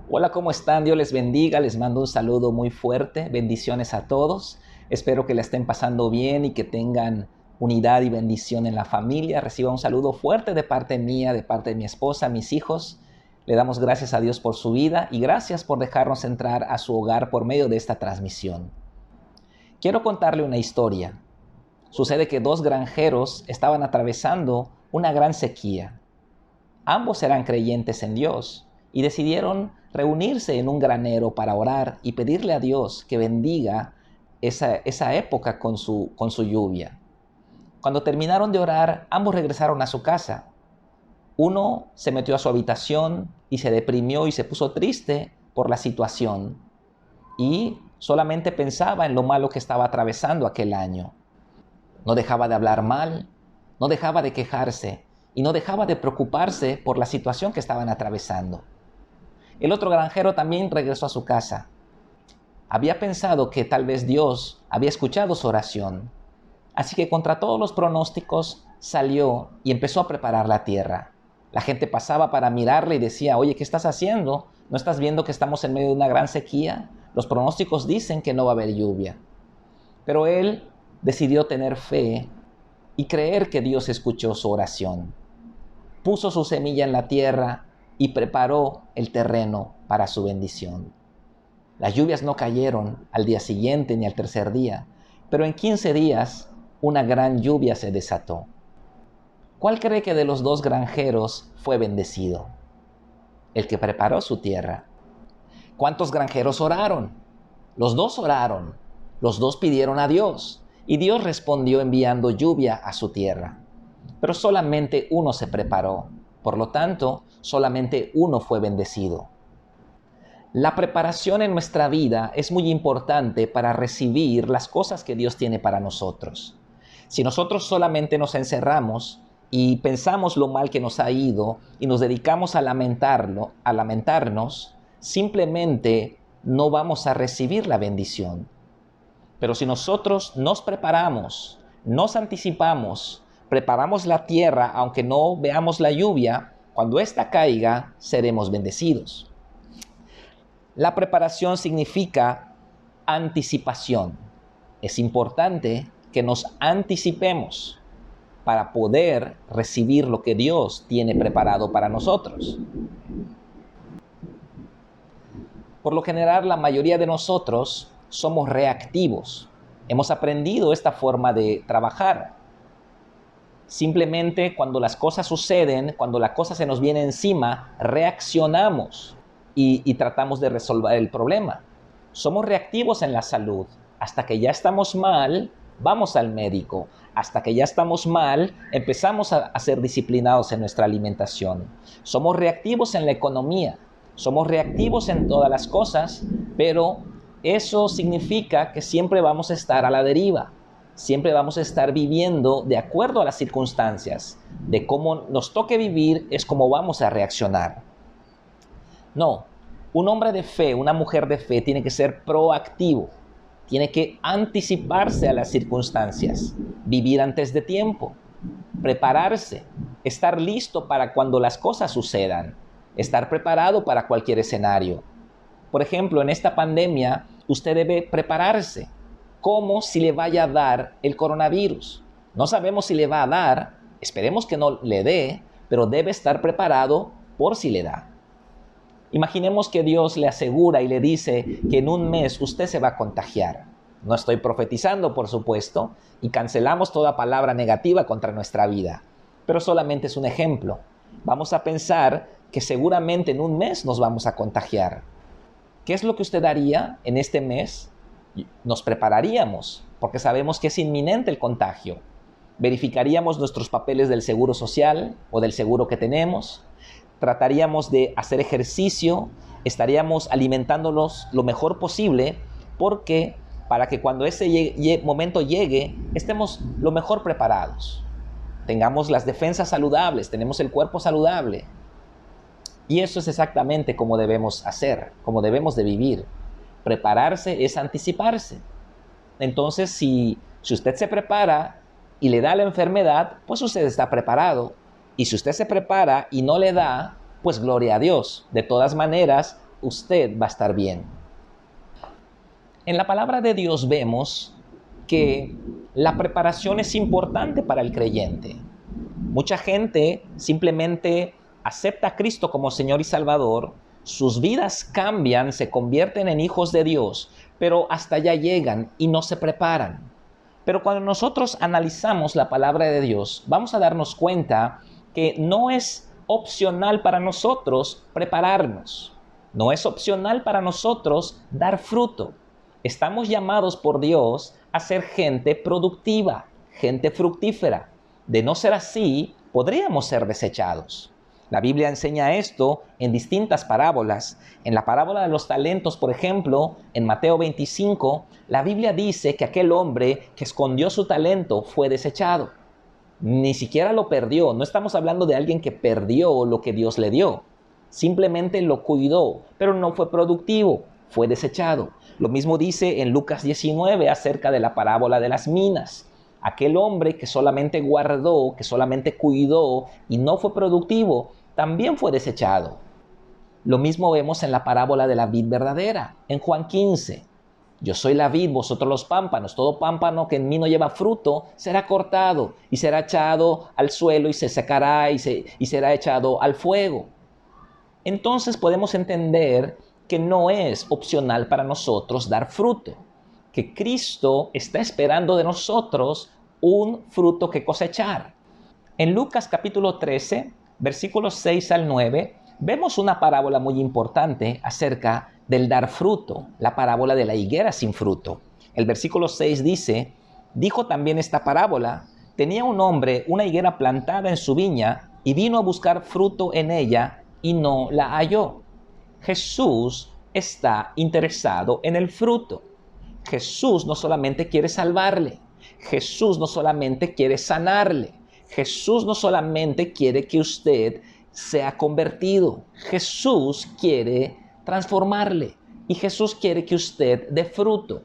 Hola, ¿cómo están? Dios les bendiga. Les mando un saludo muy fuerte. Bendiciones a todos. Espero que la estén pasando bien y que tengan unidad y bendición en la familia. Reciba un saludo fuerte de parte mía, de parte de mi esposa, mis hijos. Le damos gracias a Dios por su vida y gracias por dejarnos entrar a su hogar por medio de esta transmisión. Quiero contarle una historia. Sucede que dos granjeros estaban atravesando una gran sequía. Ambos eran creyentes en Dios y decidieron reunirse en un granero para orar y pedirle a Dios que bendiga esa época con su lluvia. Cuando terminaron de orar, ambos regresaron a su casa. Uno se metió a su habitación y se deprimió y se puso triste por la situación y solamente pensaba en lo malo que estaba atravesando aquel año. No dejaba de hablar mal, no dejaba de quejarse y no dejaba de preocuparse por la situación que estaban atravesando. El otro granjero también regresó a su casa. Había pensado que tal vez Dios había escuchado su oración. Así que contra todos los pronósticos salió y empezó a preparar la tierra. La gente pasaba para mirarle y decía, oye, ¿qué estás haciendo? ¿No estás viendo que estamos en medio de una gran sequía? Los pronósticos dicen que no va a haber lluvia. Pero él decidió tener fe y creer que Dios escuchó su oración. Puso su semilla en la tierra y preparó el terreno para su bendición. Las lluvias no cayeron al día siguiente ni al tercer día, pero en 15 días una gran lluvia se desató. ¿Cuál cree que de los dos granjeros fue bendecido? El que preparó su tierra. ¿Cuántos granjeros oraron? Los dos oraron. Los dos pidieron a Dios. Y Dios respondió enviando lluvia a su tierra. Pero solamente uno se preparó. Por lo tanto, solamente uno fue bendecido. La preparación en nuestra vida es muy importante para recibir las cosas que Dios tiene para nosotros. Si nosotros solamente nos encerramos y pensamos lo mal que nos ha ido y nos dedicamos a lamentarnos, simplemente no vamos a recibir la bendición. Pero si nosotros nos preparamos, nos anticipamos, preparamos la tierra, aunque no veamos la lluvia, cuando ésta caiga, seremos bendecidos. La preparación significa anticipación. Es importante que nos anticipemos para poder recibir lo que Dios tiene preparado para nosotros. Por lo general, la mayoría de nosotros somos reactivos. Hemos aprendido esta forma de trabajar. Simplemente cuando las cosas suceden, cuando la cosa se nos viene encima, reaccionamos y tratamos de resolver el problema. Somos reactivos en la salud. Hasta que ya estamos mal, vamos al médico. Hasta que ya estamos mal, empezamos a ser disciplinados en nuestra alimentación. Somos reactivos en la economía. Somos reactivos en todas las cosas, pero eso significa que siempre vamos a estar a la deriva. Siempre vamos a estar viviendo de acuerdo a las circunstancias. De cómo nos toque vivir es como vamos a reaccionar. No, un hombre de fe, una mujer de fe tiene que ser proactivo. Tiene que anticiparse a las circunstancias, vivir antes de tiempo, prepararse, estar listo para cuando las cosas sucedan, estar preparado para cualquier escenario. Por ejemplo, en esta pandemia, usted debe prepararse, como si le vaya a dar el coronavirus. No sabemos si le va a dar, esperemos que no le dé, pero debe estar preparado por si le da. Imaginemos que Dios le asegura y le dice que en un mes usted se va a contagiar. No estoy profetizando, por supuesto, y cancelamos toda palabra negativa contra nuestra vida, pero solamente es un ejemplo. Vamos a pensar que seguramente en un mes nos vamos a contagiar. ¿Qué es lo que usted haría en este mes? Nos prepararíamos, porque sabemos que es inminente el contagio. Verificaríamos nuestros papeles del seguro social o del seguro que tenemos. Trataríamos de hacer ejercicio, estaríamos alimentándonos lo mejor posible, porque para que cuando ese momento llegue, estemos lo mejor preparados. Tengamos las defensas saludables, tenemos el cuerpo saludable. Y eso es exactamente como debemos hacer, como debemos de vivir. Prepararse es anticiparse. Entonces, si usted se prepara y le da la enfermedad, pues usted está preparado. Y si usted se prepara y no le da, pues gloria a Dios. De todas maneras, usted va a estar bien. En la palabra de Dios vemos que la preparación es importante para el creyente. Mucha gente simplemente acepta a Cristo como Señor y Salvador, sus vidas cambian, se convierten en hijos de Dios, pero hasta allá llegan y no se preparan. Pero cuando nosotros analizamos la palabra de Dios, vamos a darnos cuenta que no es opcional para nosotros prepararnos. No es opcional para nosotros dar fruto. Estamos llamados por Dios a ser gente productiva, gente fructífera. De no ser así, podríamos ser desechados. La Biblia enseña esto en distintas parábolas. En la parábola de los talentos, por ejemplo, en Mateo 25, la Biblia dice que aquel hombre que escondió su talento fue desechado. Ni siquiera lo perdió. No estamos hablando de alguien que perdió lo que Dios le dio. Simplemente lo cuidó, pero no fue productivo, fue desechado. Lo mismo dice en Lucas 19 acerca de la parábola de las minas. Aquel hombre que solamente guardó, que solamente cuidó y no fue productivo, también fue desechado. Lo mismo vemos en la parábola de la vid verdadera, en Juan 15. Yo soy la vid, vosotros los pámpanos. Todo pámpano que en mí no lleva fruto será cortado y será echado al suelo y se secará y será echado al fuego. Entonces podemos entender que no es opcional para nosotros dar fruto, que Cristo está esperando de nosotros un fruto que cosechar. En Lucas capítulo 13, versículos 6 al 9, vemos una parábola muy importante acerca del dar fruto, la parábola de la higuera sin fruto. El versículo 6 dice, dijo también esta parábola, tenía un hombre una higuera plantada en su viña y vino a buscar fruto en ella y no la halló. Jesús está interesado en el fruto. Jesús no solamente quiere salvarle, Jesús no solamente quiere sanarle, Jesús no solamente quiere que usted sea convertido, Jesús quiere transformarle y Jesús quiere que usted dé fruto.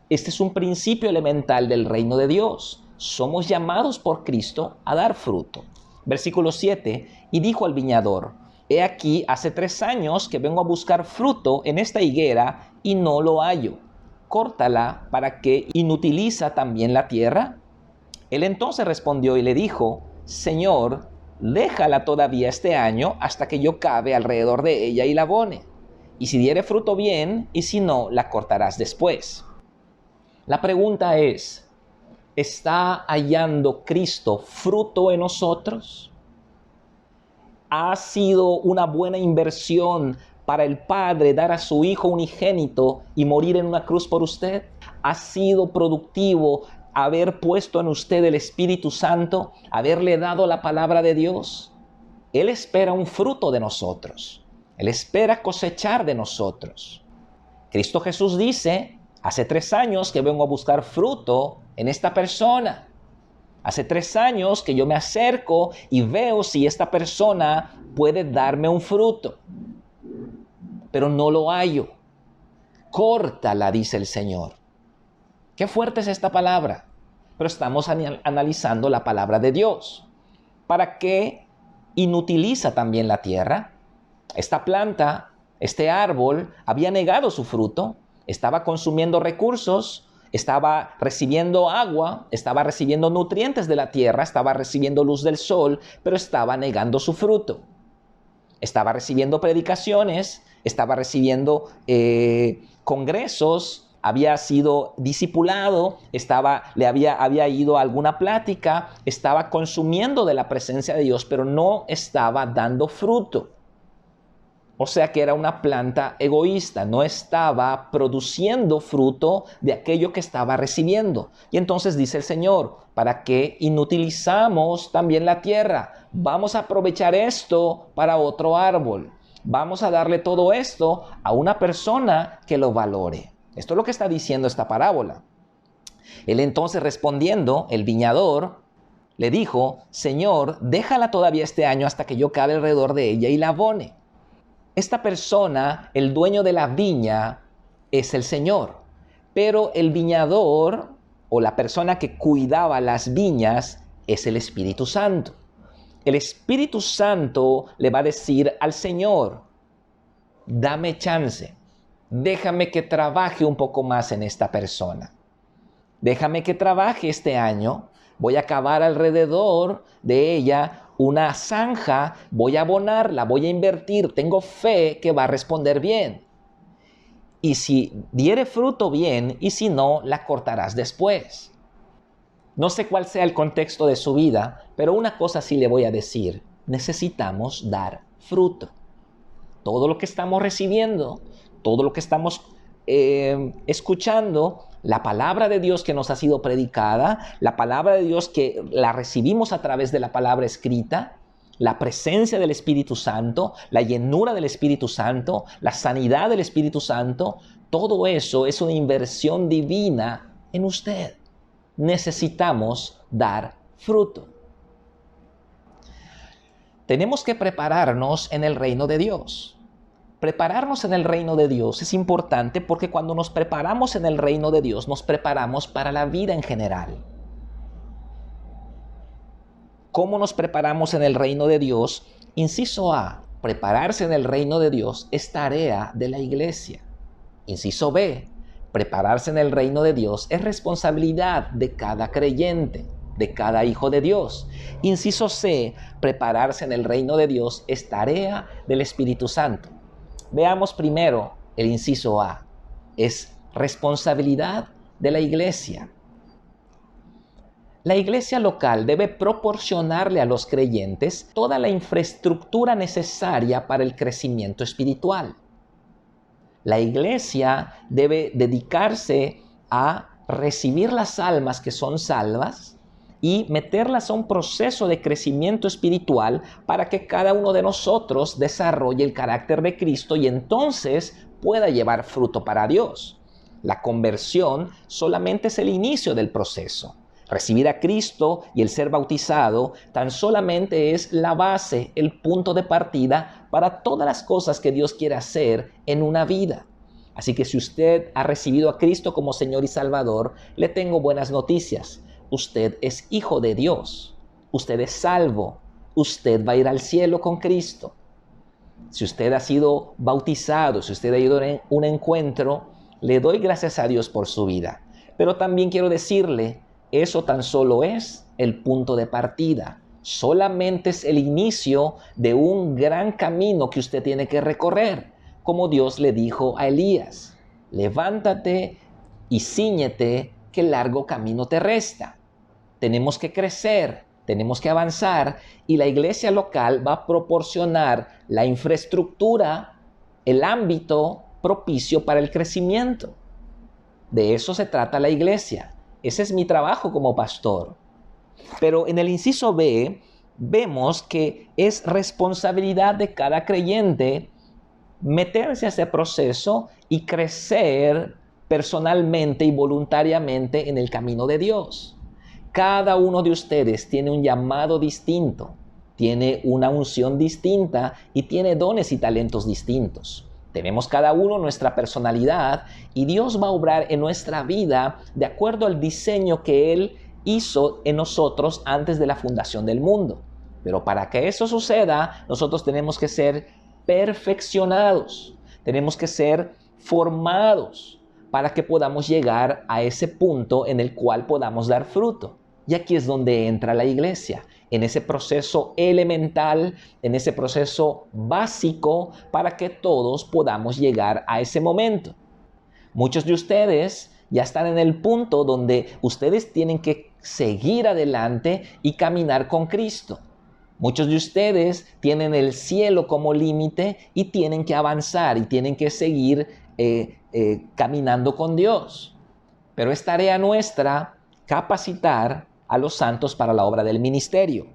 Este es un principio elemental del reino de Dios. Somos llamados por Cristo a dar fruto. Versículo 7, y dijo al viñador, he aquí, hace 3 años que vengo a buscar fruto en esta higuera y no lo hallo. Córtala, ¿para qué inutiliza también la tierra? Él entonces respondió y le dijo, Señor, déjala todavía este año hasta que yo cabe alrededor de ella y la abone. Y si diere fruto bien, y si no, la cortarás después. La pregunta es, ¿está hallando Cristo fruto en nosotros? ¿Ha sido una buena inversión para el Padre dar a su Hijo unigénito y morir en una cruz por usted? ¿Ha sido productivo haber puesto en usted el Espíritu Santo, haberle dado la palabra de Dios? Él espera un fruto de nosotros. Él espera cosechar de nosotros. Cristo Jesús dice, hace 3 años que vengo a buscar fruto en esta persona. Hace 3 años que yo me acerco y veo si esta persona puede darme un fruto. Pero no lo hallo. Córtala, dice el Señor. Qué fuerte es esta palabra. Pero estamos analizando la palabra de Dios. ¿Para qué inutiliza también la tierra? Esta planta, este árbol, había negado su fruto, estaba consumiendo recursos, estaba recibiendo agua, estaba recibiendo nutrientes de la tierra, estaba recibiendo luz del sol, pero estaba negando su fruto. Estaba recibiendo predicaciones, estaba recibiendo congresos, había sido discipulado, había ido a alguna plática, estaba consumiendo de la presencia de Dios, pero no estaba dando fruto. O sea que era una planta egoísta, no estaba produciendo fruto de aquello que estaba recibiendo. Y entonces dice el Señor, ¿para qué inutilizamos también la tierra? Vamos a aprovechar esto para otro árbol. Vamos a darle todo esto a una persona que lo valore. Esto es lo que está diciendo esta parábola. Él entonces respondiendo, el viñador, le dijo, Señor, déjala todavía este año hasta que yo cabe alrededor de ella y la abone. Esta persona, el dueño de la viña, es el Señor. Pero el viñador o la persona que cuidaba las viñas es el Espíritu Santo. El Espíritu Santo le va a decir al Señor, dame chance, déjame que trabaje un poco más en esta persona. Déjame que trabaje este año, voy a cavar alrededor de ella una zanja, voy a abonarla, voy a invertir, tengo fe que va a responder bien. Y si diere fruto bien, y si no, la cortarás después. No sé cuál sea el contexto de su vida, pero una cosa sí le voy a decir, necesitamos dar fruto. Todo lo que estamos recibiendo, todo lo que estamos escuchando, la palabra de Dios que nos ha sido predicada, la palabra de Dios que la recibimos a través de la palabra escrita, la presencia del Espíritu Santo, la llenura del Espíritu Santo, la sanidad del Espíritu Santo, todo eso es una inversión divina en usted. Necesitamos dar fruto. Tenemos que prepararnos en el reino de Dios. Prepararnos en el reino de Dios es importante porque cuando nos preparamos en el reino de Dios, nos preparamos para la vida en general. ¿Cómo nos preparamos en el reino de Dios? Inciso A, prepararse en el reino de Dios es tarea de la iglesia. Inciso B, prepararse en el reino de Dios es responsabilidad de cada creyente, de cada hijo de Dios. Inciso C, prepararse en el reino de Dios es tarea del Espíritu Santo. Veamos primero el inciso A. Es responsabilidad de la iglesia. La iglesia local debe proporcionarle a los creyentes toda la infraestructura necesaria para el crecimiento espiritual. La iglesia debe dedicarse a recibir las almas que son salvas y meterlas a un proceso de crecimiento espiritual para que cada uno de nosotros desarrolle el carácter de Cristo y entonces pueda llevar fruto para Dios. La conversión solamente es el inicio del proceso. Recibir a Cristo y el ser bautizado tan solamente es la base, el punto de partida para todas las cosas que Dios quiere hacer en una vida. Así que si usted ha recibido a Cristo como Señor y Salvador, le tengo buenas noticias. Usted es hijo de Dios. Usted es salvo. Usted va a ir al cielo con Cristo. Si usted ha sido bautizado, si usted ha ido a un encuentro, le doy gracias a Dios por su vida. Pero también quiero decirle, eso tan solo es el punto de partida. Solamente es el inicio de un gran camino que usted tiene que recorrer. Como Dios le dijo a Elías, levántate y cíñete que largo camino te resta. Tenemos que crecer, tenemos que avanzar y la iglesia local va a proporcionar la infraestructura, el ámbito propicio para el crecimiento. De eso se trata la iglesia. Ese es mi trabajo como pastor. Pero en el inciso B vemos que es responsabilidad de cada creyente meterse a ese proceso y crecer personalmente y voluntariamente en el camino de Dios. Cada uno de ustedes tiene un llamado distinto, tiene una unción distinta y tiene dones y talentos distintos. Tenemos cada uno nuestra personalidad y Dios va a obrar en nuestra vida de acuerdo al diseño que Él hizo en nosotros antes de la fundación del mundo. Pero para que eso suceda, nosotros tenemos que ser perfeccionados, tenemos que ser formados para que podamos llegar a ese punto en el cual podamos dar fruto. Y aquí es donde entra la iglesia, en ese proceso elemental, en ese proceso básico para que todos podamos llegar a ese momento. Muchos de ustedes ya están en el punto donde ustedes tienen que seguir adelante y caminar con Cristo. Muchos de ustedes tienen el cielo como límite y tienen que avanzar y tienen que seguir caminando con Dios. Pero es tarea nuestra capacitar a los santos para la obra del ministerio.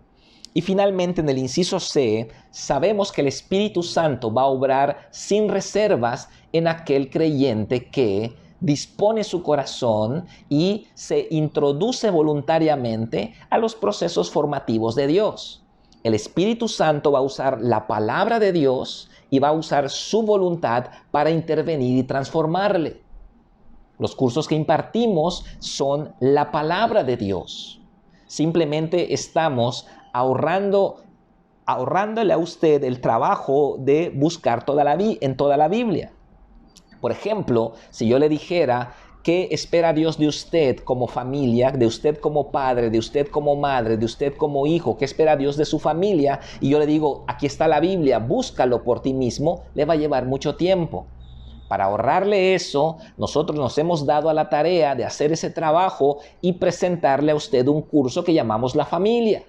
Y finalmente en el inciso C, sabemos que el Espíritu Santo va a obrar sin reservas en aquel creyente que dispone su corazón y se introduce voluntariamente a los procesos formativos de Dios. El Espíritu Santo va a usar la palabra de Dios y va a usar su voluntad para intervenir y transformarle. Los cursos que impartimos son la palabra de Dios. Simplemente estamos ahorrando ahorrándole a usted el trabajo de buscar en toda la Biblia. Por ejemplo, si yo le dijera, ¿qué espera Dios de usted como familia, de usted como padre, de usted como madre, de usted como hijo? ¿Qué espera Dios de su familia? Y yo le digo, aquí está la Biblia, búscalo por ti mismo, le va a llevar mucho tiempo. Para ahorrarle eso, nosotros nos hemos dado a la tarea de hacer ese trabajo y presentarle a usted un curso que llamamos La Familia.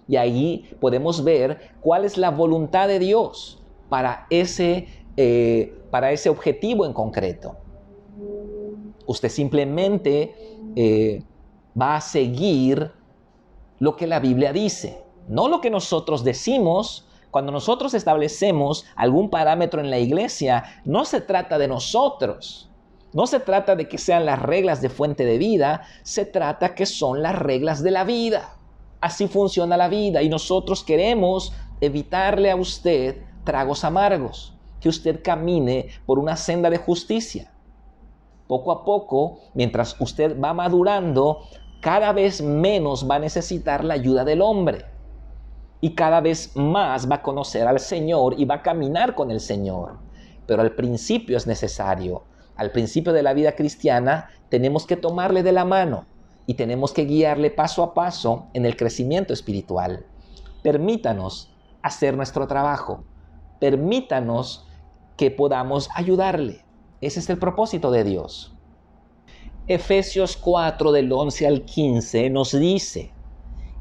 Y ahí podemos ver cuál es la voluntad de Dios para ese objetivo en concreto. Usted simplemente va a seguir lo que la Biblia dice, no lo que nosotros decimos. Cuando nosotros establecemos algún parámetro en la iglesia, no se trata de nosotros, no se trata de que sean las reglas de Fuente de Vida, se trata que son las reglas de la vida. Así funciona la vida y nosotros queremos evitarle a usted tragos amargos, que usted camine por una senda de justicia. Poco a poco, mientras usted va madurando, cada vez menos va a necesitar la ayuda del hombre. Y cada vez más va a conocer al Señor y va a caminar con el Señor. Pero al principio es necesario. Al principio de la vida cristiana tenemos que tomarle de la mano y tenemos que guiarle paso a paso en el crecimiento espiritual. Permítanos hacer nuestro trabajo. Permítanos que podamos ayudarle. Ese es el propósito de Dios. Efesios 4 del 11 al 15 nos dice: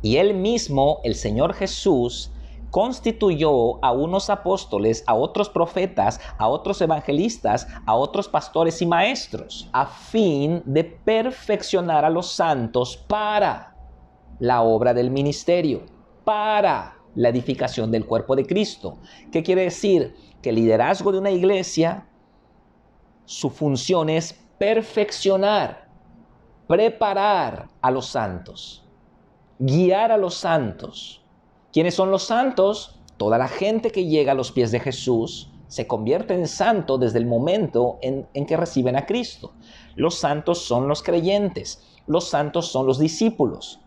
y Él mismo, el Señor Jesús, constituyó a unos apóstoles, a otros profetas, a otros evangelistas, a otros pastores y maestros, a fin de perfeccionar a los santos para la obra del ministerio, para la edificación del cuerpo de Cristo. ¿Qué quiere decir? Que el liderazgo de una iglesia, su función es perfeccionar, preparar a los santos. Guiar a los santos. ¿Quiénes son los santos? Toda la gente que llega a los pies de Jesús se convierte en santo desde el momento en que reciben a Cristo. Los santos son los creyentes. Los santos son los discípulos.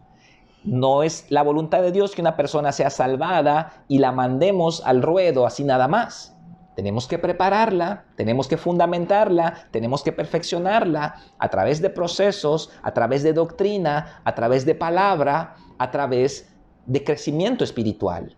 No es la voluntad de Dios que una persona sea salvada y la mandemos al ruedo así nada más. Tenemos que prepararla, tenemos que fundamentarla, tenemos que perfeccionarla a través de procesos, a través de doctrina, a través de palabra, a través de crecimiento espiritual.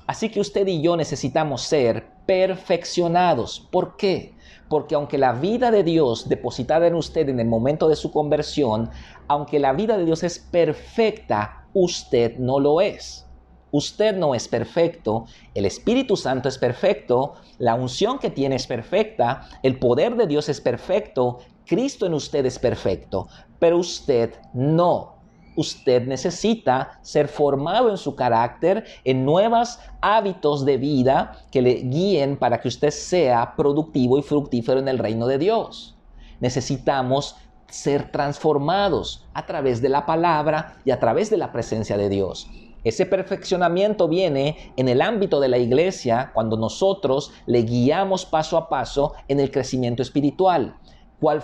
Así que usted y yo necesitamos ser perfeccionados. ¿Por qué? Porque aunque la vida de Dios depositada en usted en el momento de su conversión, aunque la vida de Dios es perfecta, usted no lo es. Usted no es perfecto, el Espíritu Santo es perfecto, la unción que tiene es perfecta, el poder de Dios es perfecto, Cristo en usted es perfecto, pero usted no. Usted necesita ser formado en su carácter, en nuevos hábitos de vida que le guíen para que usted sea productivo y fructífero en el reino de Dios. Necesitamos ser transformados a través de la palabra y a través de la presencia de Dios. Ese perfeccionamiento viene en el ámbito de la iglesia cuando nosotros le guiamos paso a paso en el crecimiento espiritual. ¿Cuál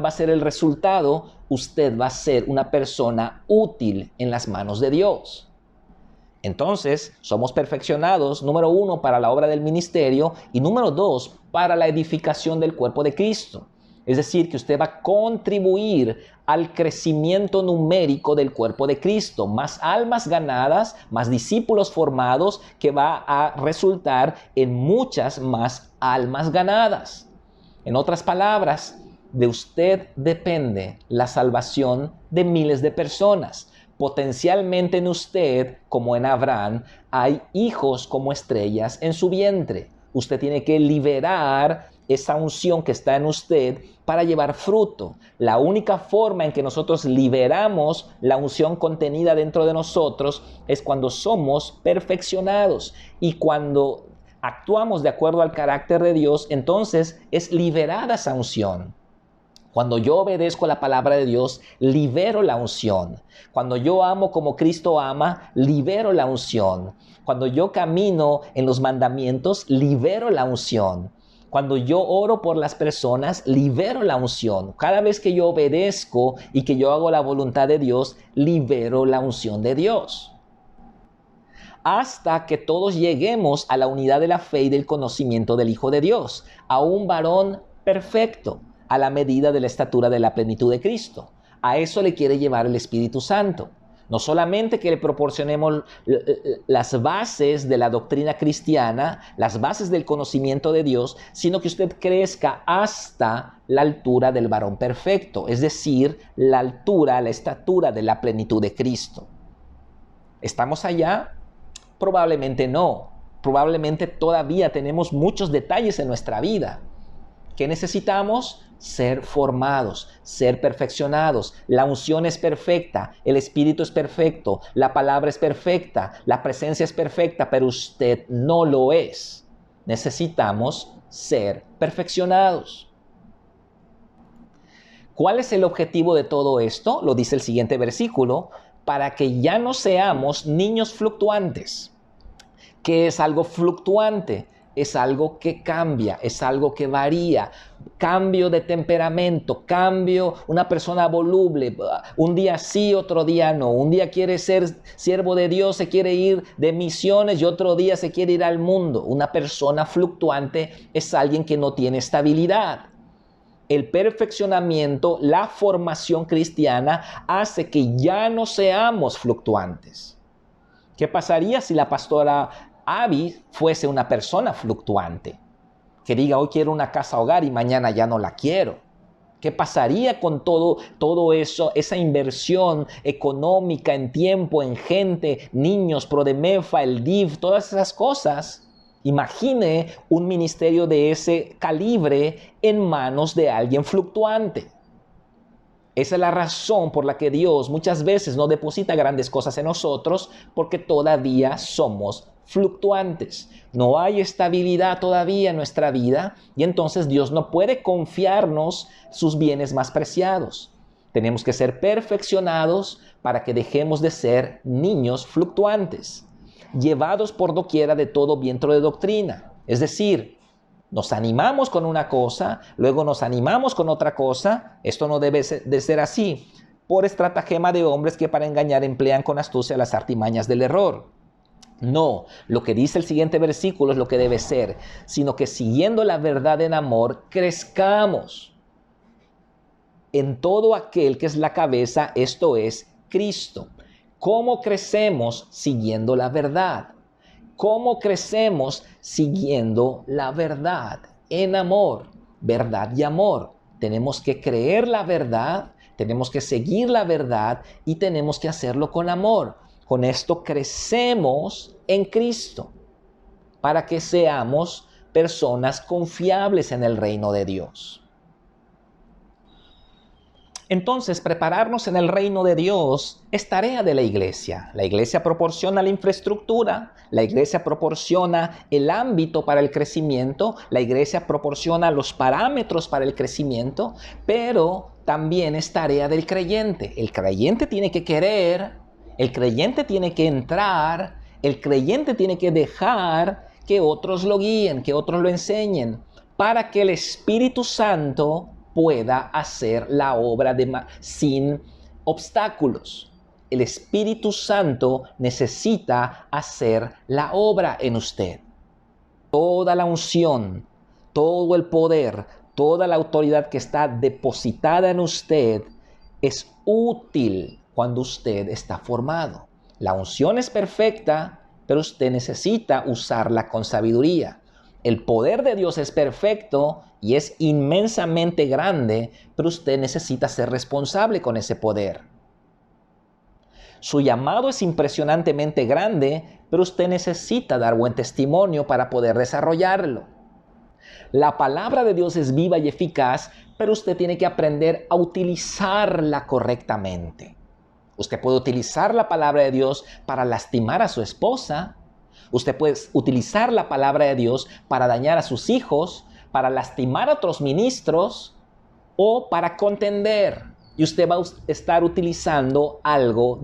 va a ser el resultado? Usted va a ser una persona útil en las manos de Dios. Entonces, somos perfeccionados, número 1, para la obra del ministerio y número 2, para la edificación del cuerpo de Cristo. Es decir, que usted va a contribuir al crecimiento numérico del cuerpo de Cristo. Más almas ganadas, más discípulos formados, que va a resultar en muchas más almas ganadas. En otras palabras, de usted depende la salvación de miles de personas. Potencialmente en usted, como en Abraham, hay hijos como estrellas en su vientre. Usted tiene que liberar esa unción que está en usted para llevar fruto. La única forma en que nosotros liberamos la unción contenida dentro de nosotros es cuando somos perfeccionados y cuando actuamos de acuerdo al carácter de Dios, entonces es liberada esa unción. Cuando yo obedezco la palabra de Dios, libero la unción. Cuando yo amo como Cristo ama, libero la unción. Cuando yo camino en los mandamientos, libero la unción. Cuando yo oro por las personas, libero la unción. Cada vez que yo obedezco y que yo hago la voluntad de Dios, libero la unción de Dios. hasta que todos lleguemos a la unidad de la fe y del conocimiento del Hijo de Dios, a un varón perfecto, a la medida de la estatura de la plenitud de Cristo. A eso le quiere llevar el Espíritu Santo. No solamente que le proporcionemos las bases de la doctrina cristiana, las bases del conocimiento de Dios, sino que usted crezca hasta la altura del varón perfecto, es decir, la altura, la estatura de la plenitud de Cristo. ¿Estamos allá? Probablemente no. Probablemente todavía tenemos muchos detalles en nuestra vida. ¿Qué necesitamos? Ser formados, ser perfeccionados. La unción es perfecta, el Espíritu es perfecto, la palabra es perfecta, la presencia es perfecta, pero usted no lo es. Necesitamos ser perfeccionados. ¿Cuál es el objetivo de todo esto? Lo dice el siguiente versículo, para que ya no seamos niños fluctuantes. ¿Qué es algo fluctuante? Es algo que cambia, es algo que varía, cambio de temperamento, cambio, una persona voluble, un día sí, otro día no, un día quiere ser siervo de Dios, se quiere ir de misiones y otro día se quiere ir al mundo. Una persona fluctuante es alguien que no tiene estabilidad. El perfeccionamiento, la formación cristiana hace que ya no seamos fluctuantes. ¿Qué pasaría si la pastora Abby fuese una persona fluctuante? Que diga, hoy quiero una casa hogar y mañana ya no la quiero. ¿Qué pasaría con todo eso, esa inversión económica en tiempo, en gente, niños, Prodemefa, el DIF, todas esas cosas? Imagine un ministerio de ese calibre en manos de alguien fluctuante. Esa es la razón por la que Dios muchas veces no deposita grandes cosas en nosotros, porque todavía somos fluctuantes. No hay estabilidad todavía en nuestra vida y entonces Dios no puede confiarnos sus bienes más preciados. Tenemos que ser perfeccionados para que dejemos de ser niños fluctuantes, llevados por doquiera de todo viento de doctrina. Es decir, nos animamos con una cosa, luego nos animamos con otra cosa. Esto no debe de ser así, por estratagema de hombres que para engañar emplean con astucia las artimañas del error. No, lo que dice el siguiente versículo es lo que debe ser, sino que siguiendo la verdad en amor, crezcamos en todo aquel que es la cabeza, esto es Cristo. ¿Cómo crecemos? Siguiendo la verdad. ¿Cómo crecemos? Siguiendo la verdad en amor, verdad y amor. Tenemos que creer la verdad, tenemos que seguir la verdad y tenemos que hacerlo con amor. Con esto crecemos en Cristo para que seamos personas confiables en el reino de Dios. Entonces, prepararnos en el reino de Dios es tarea de la iglesia. La iglesia proporciona la infraestructura, la iglesia proporciona el ámbito para el crecimiento, la iglesia proporciona los parámetros para el crecimiento, pero también es tarea del creyente. El creyente tiene que querer, el creyente tiene que entrar, el creyente tiene que dejar que otros lo guíen, que otros lo enseñen, para que el Espíritu Santo pueda hacer la obra sin obstáculos. El Espíritu Santo necesita hacer la obra en usted. Toda la unción, todo el poder, toda la autoridad que está depositada en usted es útil cuando usted está formado. La unción es perfecta, pero usted necesita usarla con sabiduría. El poder de Dios es perfecto y es inmensamente grande, pero usted necesita ser responsable con ese poder. Su llamado es impresionantemente grande, pero usted necesita dar buen testimonio para poder desarrollarlo. La palabra de Dios es viva y eficaz, pero usted tiene que aprender a utilizarla correctamente. Usted puede utilizar la palabra de Dios para lastimar a su esposa. Usted puede utilizar la palabra de Dios para dañar a sus hijos, para lastimar a otros ministros o para contender. Y usted va a estar utilizando algo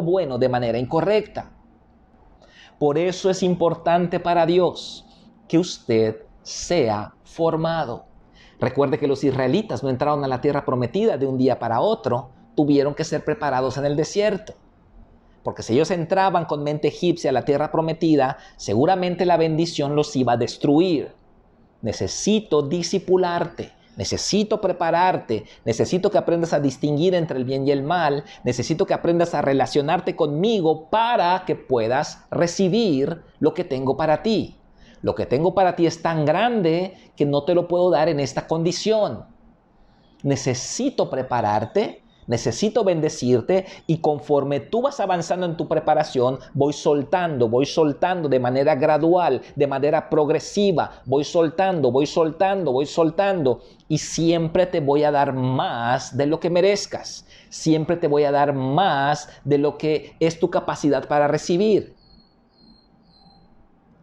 bueno de manera incorrecta. Por eso es importante para Dios que usted sea formado. Recuerde que los israelitas no entraron a la tierra prometida de un día para otro, tuvieron que ser preparados en el desierto. Porque si ellos entraban con mente egipcia a la tierra prometida, seguramente la bendición los iba a destruir. Necesito discipularte, necesito prepararte, necesito que aprendas a distinguir entre el bien y el mal, necesito que aprendas a relacionarte conmigo para que puedas recibir lo que tengo para ti. Lo que tengo para ti es tan grande que no te lo puedo dar en esta condición. Necesito prepararte, necesito bendecirte y conforme tú vas avanzando en tu preparación, voy soltando de manera gradual, de manera progresiva, voy soltando y siempre te voy a dar más de lo que merezcas. Siempre te voy a dar más de lo que es tu capacidad para recibir.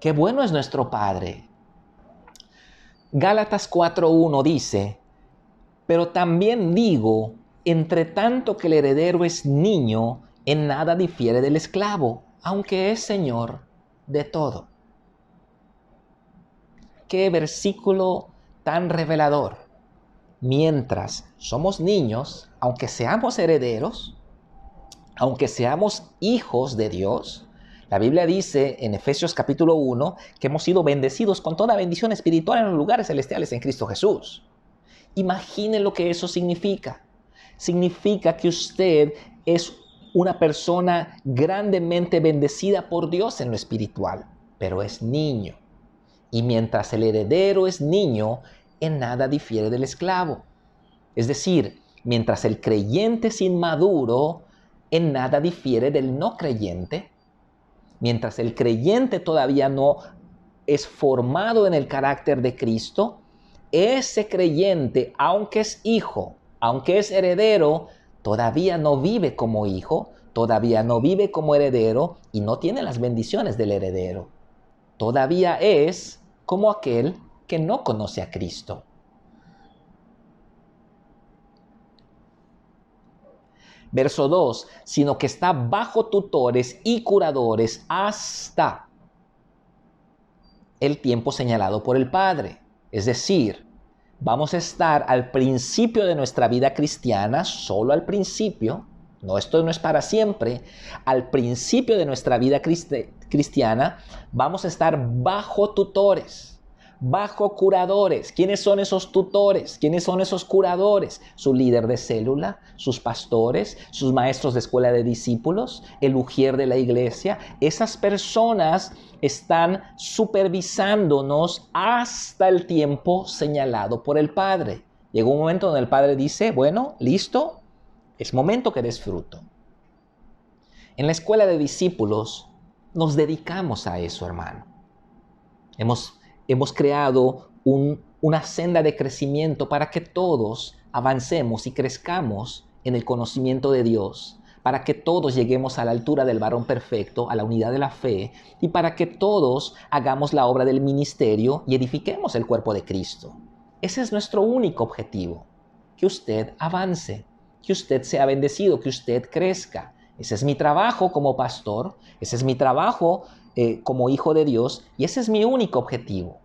Qué bueno es nuestro Padre. Gálatas 4:1 dice: pero también digo, entre tanto que el heredero es niño, en nada difiere del esclavo, aunque es señor de todo. Qué versículo tan revelador. Mientras somos niños, aunque seamos herederos, aunque seamos hijos de Dios, la Biblia dice en Efesios capítulo 1 que hemos sido bendecidos con toda bendición espiritual en los lugares celestiales en Cristo Jesús. Imagine lo que eso significa. Significa que usted es una persona grandemente bendecida por Dios en lo espiritual, pero es niño. Y mientras el heredero es niño, en nada difiere del esclavo. Es decir, mientras el creyente es inmaduro, en nada difiere del no creyente. Mientras el creyente todavía no es formado en el carácter de Cristo, ese creyente, aunque es hijo, aunque es heredero, todavía no vive como hijo, todavía no vive como heredero y no tiene las bendiciones del heredero. Todavía es como aquel que no conoce a Cristo. Verso 2, sino que está bajo tutores y curadores hasta el tiempo señalado por el Padre. Es decir, vamos a estar al principio de nuestra vida cristiana, solo al principio, esto no es para siempre, al principio de nuestra vida cristiana, vamos a estar bajo tutores, bajo curadores. ¿Quiénes son esos tutores? ¿Quiénes son esos curadores? Su líder de célula, sus pastores, sus maestros de escuela de discípulos, el ujier de la iglesia. Esas personas están supervisándonos hasta el tiempo señalado por el Padre. Llegó un momento donde el Padre dice, bueno, listo, es momento que des fruto. En la escuela de discípulos nos dedicamos a eso, hermano. Hemos creado una senda de crecimiento para que todos avancemos y crezcamos en el conocimiento de Dios, para que todos lleguemos a la altura del varón perfecto, a la unidad de la fe, y para que todos hagamos la obra del ministerio y edifiquemos el cuerpo de Cristo. Ese es nuestro único objetivo, que usted avance, que usted sea bendecido, que usted crezca. Ese es mi trabajo como pastor, ese es mi trabajo como hijo de Dios, y ese es mi único objetivo: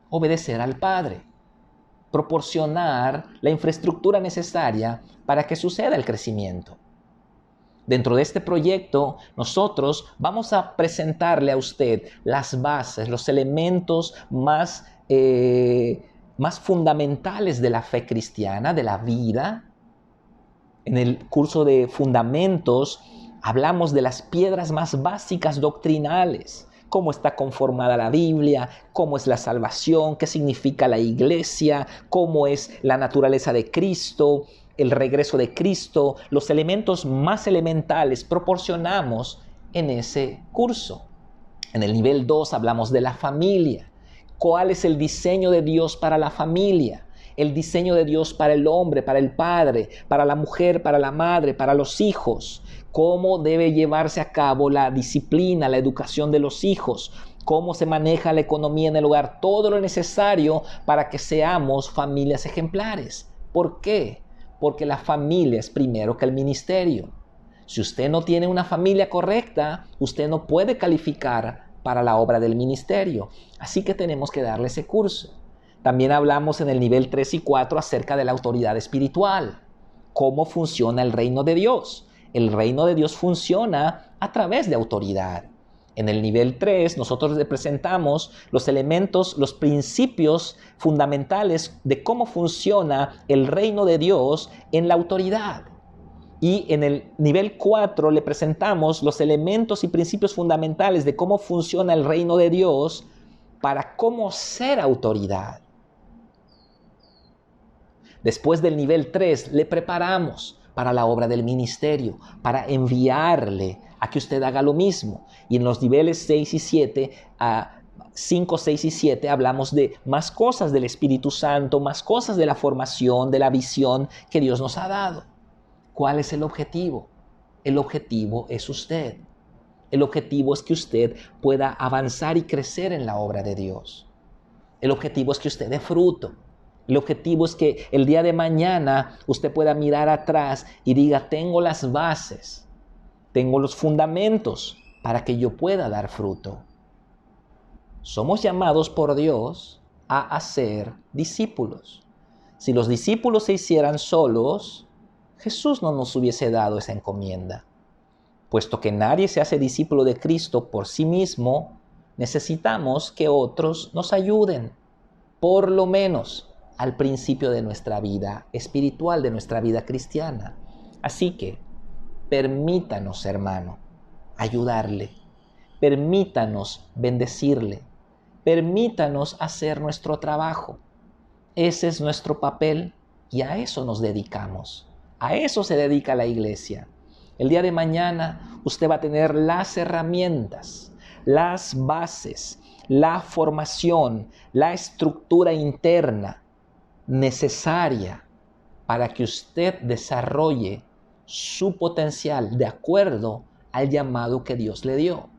obedecer al Padre, proporcionar la infraestructura necesaria para que suceda el crecimiento. Dentro de este proyecto, nosotros vamos a presentarle a usted las bases, los elementos más fundamentales de la fe cristiana, de la vida. En el curso de Fundamentos hablamos de las piedras más básicas doctrinales: cómo está conformada la Biblia, cómo es la salvación, qué significa la iglesia, cómo es la naturaleza de Cristo, el regreso de Cristo. Los elementos más elementales proporcionamos en ese curso. En el nivel 2 hablamos de la familia. ¿Cuál es el diseño de Dios para la familia? El diseño de Dios para el hombre, para el padre, para la mujer, para la madre, para los hijos. Cómo debe llevarse a cabo la disciplina, la educación de los hijos. Cómo se maneja la economía en el hogar. Todo lo necesario para que seamos familias ejemplares. ¿Por qué? Porque la familia es primero que el ministerio. Si usted no tiene una familia correcta, usted no puede calificar para la obra del ministerio. Así que tenemos que darle ese curso. También hablamos en el nivel 3 y 4 acerca de la autoridad espiritual. Cómo funciona el reino de Dios. el reino de Dios funciona a través de autoridad. En el nivel 3, nosotros representamos los elementos, los principios fundamentales de cómo funciona el reino de Dios en la autoridad. Y en el nivel 4 le presentamos los elementos y principios fundamentales de cómo funciona el reino de Dios para cómo ser autoridad. Después del nivel 3 le preparamos para la obra del ministerio, para enviarle a que usted haga lo mismo. Y en los niveles 6 y 7, 5, 6 y 7, hablamos de más cosas del Espíritu Santo, más cosas de la formación, de la visión que Dios nos ha dado. ¿Cuál es el objetivo? El objetivo es usted. El objetivo es que usted pueda avanzar y crecer en la obra de Dios. El objetivo es que usted dé fruto. El objetivo es que el día de mañana usted pueda mirar atrás y diga, tengo las bases, tengo los fundamentos para que yo pueda dar fruto. Somos llamados por Dios a hacer discípulos. Si los discípulos se hicieran solos, Jesús no nos hubiese dado esa encomienda. Puesto que nadie se hace discípulo de Cristo por sí mismo, necesitamos que otros nos ayuden, por lo menos al principio de nuestra vida espiritual, de nuestra vida cristiana. Así que, permítanos, hermano, ayudarle. Permítanos bendecirle. Permítanos hacer nuestro trabajo. Ese es nuestro papel y a eso nos dedicamos. A eso se dedica la iglesia. El día de mañana usted va a tener las herramientas, las bases, la formación, la estructura interna necesaria para que usted desarrolle su potencial de acuerdo al llamado que Dios le dio.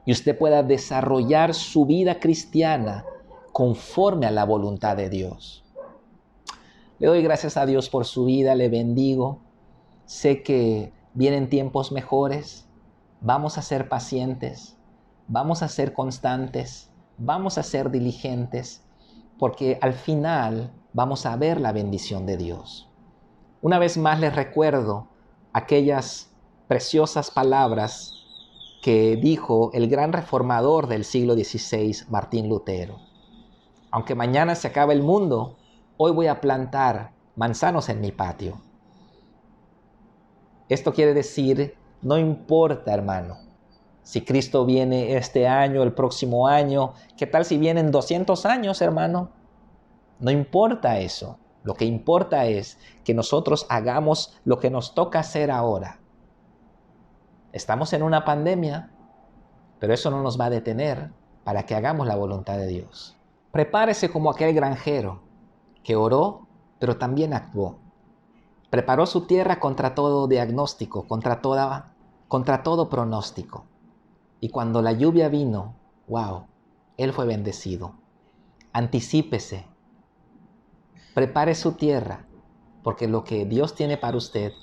Y usted pueda desarrollar su vida cristiana conforme a la voluntad de Dios. Le doy gracias a Dios por su vida, le bendigo. Sé que vienen tiempos mejores. Vamos a ser pacientes, vamos a ser constantes, vamos a ser diligentes, porque al final vamos a ver la bendición de Dios. Una vez más les recuerdo aquellas preciosas palabras que dijo el gran reformador del siglo XVI, Martín Lutero. Aunque mañana se acabe el mundo, hoy voy a plantar manzanos en mi patio. Esto quiere decir, no importa, hermano, si Cristo viene este año, el próximo año, ¿qué tal si vienen 200 años, hermano? No importa eso. Lo que importa es que nosotros hagamos lo que nos toca hacer ahora. Estamos en una pandemia, pero eso no nos va a detener para que hagamos la voluntad de Dios. Prepárese como aquel granjero que oró, pero también actuó. Preparó su tierra contra todo diagnóstico, contra todo pronóstico. Y cuando la lluvia vino, wow, él fue bendecido. Anticípese. Prepare su tierra, porque lo que Dios tiene para usted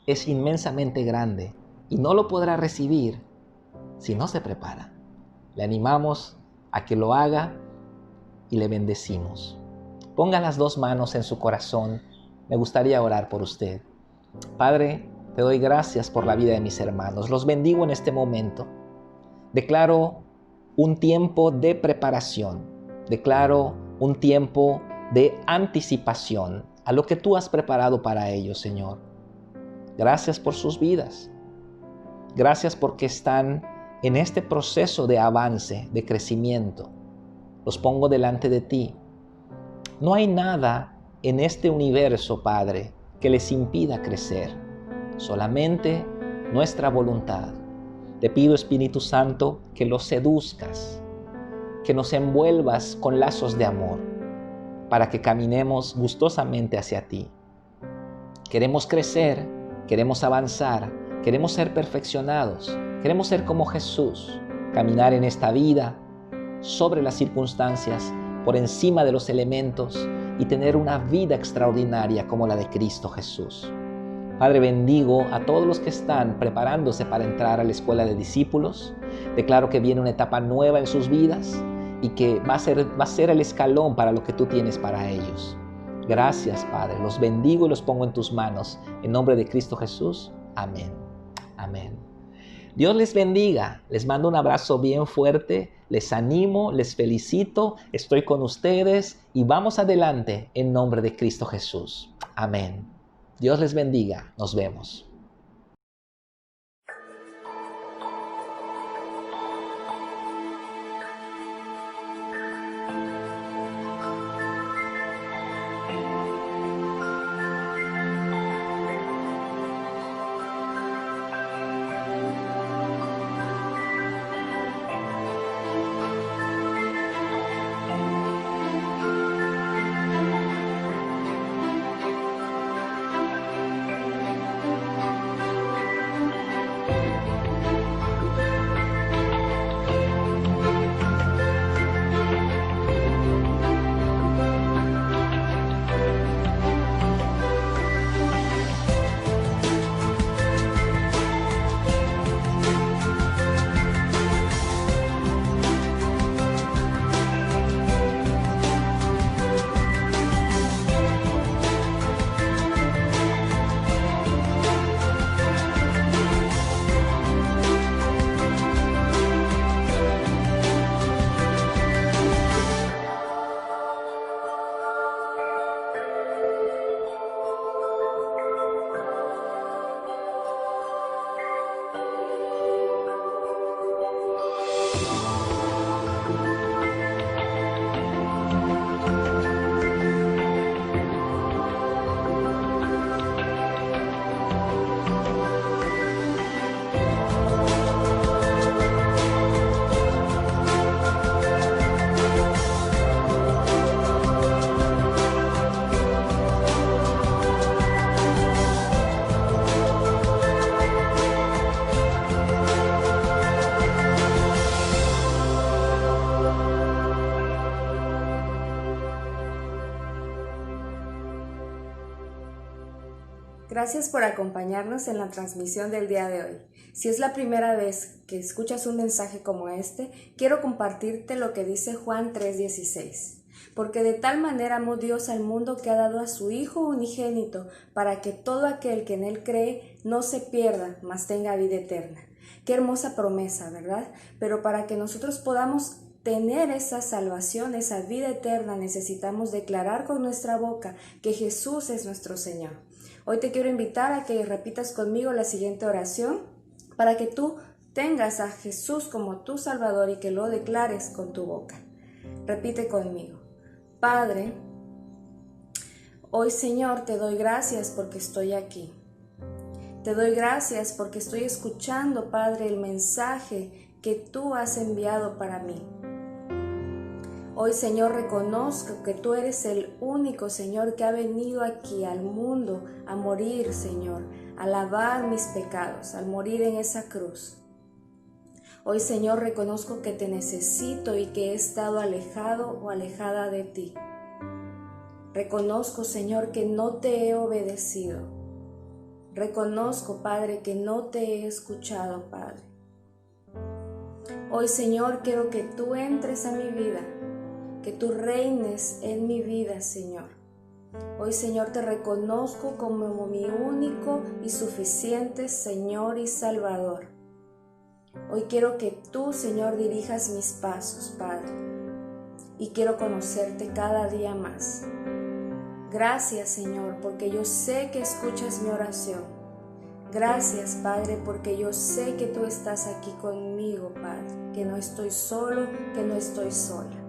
es inmensamente grande y no lo podrá recibir si no se prepara. Le animamos a que lo haga y le bendecimos. Ponga las dos manos en su corazón. Me gustaría orar por usted. Padre, te doy gracias por la vida de mis hermanos. Los bendigo en este momento. Declaro un tiempo de preparación. Declaro un tiempo de anticipación a lo que tú has preparado para ellos, Señor. Gracias por sus vidas. Gracias porque están en este proceso de avance, de crecimiento. Los pongo delante de ti. No hay nada en este universo, Padre, que les impida crecer. Solamente nuestra voluntad. Te pido, Espíritu Santo, que los seduzcas, que nos envuelvas con lazos de amor, para que caminemos gustosamente hacia ti. Queremos crecer, queremos avanzar, queremos ser perfeccionados, queremos ser como Jesús, caminar en esta vida, sobre las circunstancias, por encima de los elementos y tener una vida extraordinaria como la de Cristo Jesús. Padre, bendigo a todos los que están preparándose para entrar a la escuela de discípulos. Declaro que viene una etapa nueva en sus vidas y que va a ser el escalón para lo que tú tienes para ellos. Gracias, Padre. Los bendigo y los pongo en tus manos. En nombre de Cristo Jesús. Amén. Amén. Dios les bendiga. Les mando un abrazo bien fuerte. Les animo, les felicito. Estoy con ustedes y vamos adelante en nombre de Cristo Jesús. Amén. Dios les bendiga. Nos vemos. Gracias por acompañarnos en la transmisión del día de hoy. Si es la primera vez que escuchas un mensaje como este, quiero compartirte lo que dice Juan 3:16. Porque de tal manera amó Dios al mundo que ha dado a su Hijo unigénito, para que todo aquel que en Él cree no se pierda, mas tenga vida eterna. Qué hermosa promesa, ¿verdad? Pero para que nosotros podamos tener esa salvación, esa vida eterna, necesitamos declarar con nuestra boca que Jesús es nuestro Señor. Hoy te quiero invitar a que repitas conmigo la siguiente oración para que tú tengas a Jesús como tu Salvador y que lo declares con tu boca. Repite conmigo. Padre, hoy Señor te doy gracias porque estoy aquí. Te doy gracias porque estoy escuchando, Padre, el mensaje que tú has enviado para mí. Hoy, Señor, reconozco que tú eres el único, Señor, que ha venido aquí al mundo a morir, Señor, a lavar mis pecados, al morir en esa cruz. Hoy, Señor, reconozco que te necesito y que he estado alejado o alejada de ti. Reconozco, Señor, que no te he obedecido. Reconozco, Padre, que no te he escuchado, Padre. Hoy, Señor, quiero que tú entres a mi vida, que tú reines en mi vida, Señor. Hoy, Señor, te reconozco como mi único y suficiente Señor y Salvador. Hoy quiero que tú, Señor, dirijas mis pasos, Padre, y quiero conocerte cada día más. Gracias, Señor, porque yo sé que escuchas mi oración. Gracias, Padre, porque yo sé que tú estás aquí conmigo, Padre, que no estoy solo, que no estoy sola.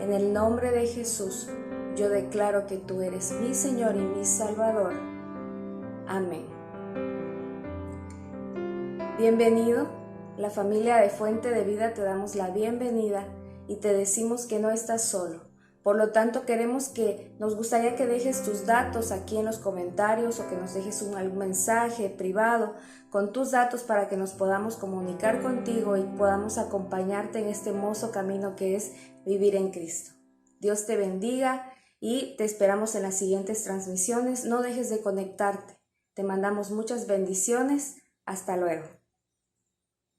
En el nombre de Jesús, yo declaro que tú eres mi Señor y mi Salvador. Amén. Bienvenido. La familia de Fuente de Vida te damos la bienvenida y te decimos que no estás solo. Por lo tanto, nos gustaría que dejes tus datos aquí en los comentarios o que nos dejes algún mensaje privado con tus datos para que nos podamos comunicar contigo y podamos acompañarte en este hermoso camino que es vivir en Cristo. Dios te bendiga y te esperamos en las siguientes transmisiones. No dejes de conectarte. Te mandamos muchas bendiciones. Hasta luego.